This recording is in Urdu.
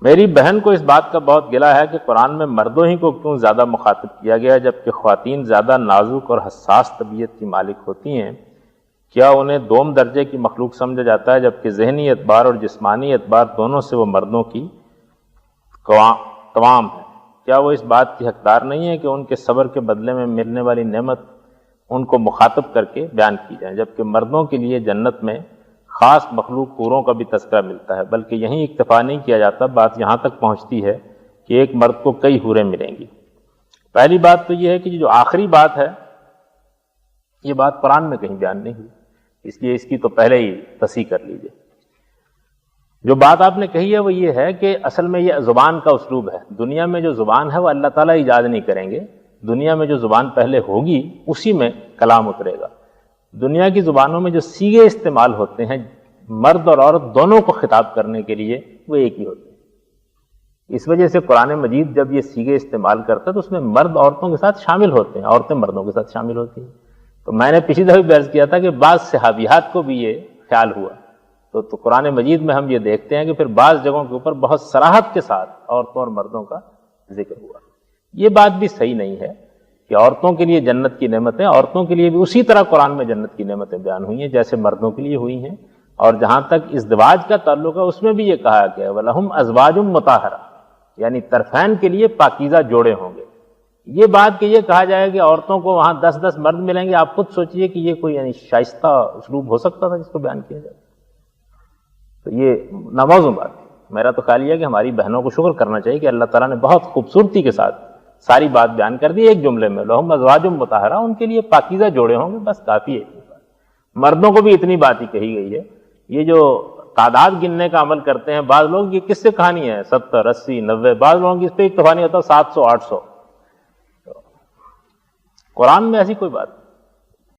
میری بہن کو اس بات کا بہت گلہ ہے کہ قرآن میں مردوں ہی کو کیوں زیادہ مخاطب کیا گیا جبکہ خواتین زیادہ نازک اور حساس طبیعت کی مالک ہوتی ہیں. کیا انہیں دوم درجے کی مخلوق سمجھا جاتا ہے جبکہ ذہنی اعتبار اور جسمانی اعتبار دونوں سے وہ مردوں کی تمام ہے؟ کیا وہ اس بات کی حقدار نہیں ہے کہ ان کے صبر کے بدلے میں ملنے والی نعمت ان کو مخاطب کر کے بیان کی جائے جبکہ مردوں کے لیے جنت میں خاص مخلوق حوروں کا بھی تذکرہ ملتا ہے؟ بلکہ یہیں اکتفا نہیں کیا جاتا، بات یہاں تک پہنچتی ہے کہ ایک مرد کو کئی حوریں ملیں گی. پہلی بات تو یہ ہے کہ جو آخری بات ہے یہ بات قرآن میں کہیں بیان نہیں ہوئی، اس لیے اس کی تو پہلے ہی تصحیح کر لیجئے. جو بات آپ نے کہی ہے وہ یہ ہے کہ اصل میں یہ زبان کا اسلوب ہے. دنیا میں جو زبان ہے وہ اللہ تعالیٰ ایجاد نہیں کریں گے، دنیا میں جو زبان پہلے ہوگی اسی میں کلام اترے گا. دنیا کی زبانوں میں جو صیغے استعمال ہوتے ہیں مرد اور عورت دونوں کو خطاب کرنے کے لیے وہ ایک ہی ہوتے ہیں. اس وجہ سے قرآن مجید جب یہ صیغے استعمال کرتا ہے تو اس میں مرد عورتوں کے ساتھ شامل ہوتے ہیں، عورتیں مردوں کے ساتھ شامل ہوتی ہیں. تو میں نے پچھلی دفعہ بھی عرض کیا تھا کہ بعض صحابیات کو بھی یہ خیال ہوا، تو قرآن مجید میں ہم یہ دیکھتے ہیں کہ پھر بعض جگہوں کے اوپر بہت صراحت کے ساتھ عورتوں اور مردوں کا ذکر ہوا. یہ بات بھی صحیح نہیں ہے کہ عورتوں کے لیے جنت کی نعمتیں، عورتوں کے لیے بھی اسی طرح قرآن میں جنت کی نعمتیں بیان ہوئی ہیں جیسے مردوں کے لیے ہوئی ہیں. اور جہاں تک ازدواج کا تعلق ہے اس میں بھی یہ کہا گیا وَلَهُمْ أَزْوَاجٌ مُطَهَّرَةٌ، یعنی طرفین کے لیے پاکیزہ جوڑے ہوں گے. یہ بات کہ یہ کہا جائے کہ عورتوں کو وہاں 10 مرد ملیں گے، آپ خود سوچئے کہ یہ کوئی یعنی شائستہ اسلوب ہو سکتا تھا جس کو بیان کیا جائے؟ تو یہ ناموزوں بات ہے. میرا تو خیال یہ ہے کہ ہماری بہنوں کو شکر کرنا چاہیے کہ اللہ تعالیٰ نے بہت خوبصورتی کے ساتھ ساری بات بیان کر دی ایک جملے میں، لہم ازواج مطہرہ، ان کے لیے پاکیزہ جوڑے ہوں گے، بس کافی ہے. مردوں کو بھی اتنی بات ہی کہی گئی ہے. یہ جو تعداد گننے کا عمل کرتے ہیں بعض لوگ، یہ کس سے کہانی ہے 70 80 90، بعض لوگوں کی اس پہ اکتفا نہیں ہوتا 700 800. قرآن میں ایسی کوئی بات نہیں.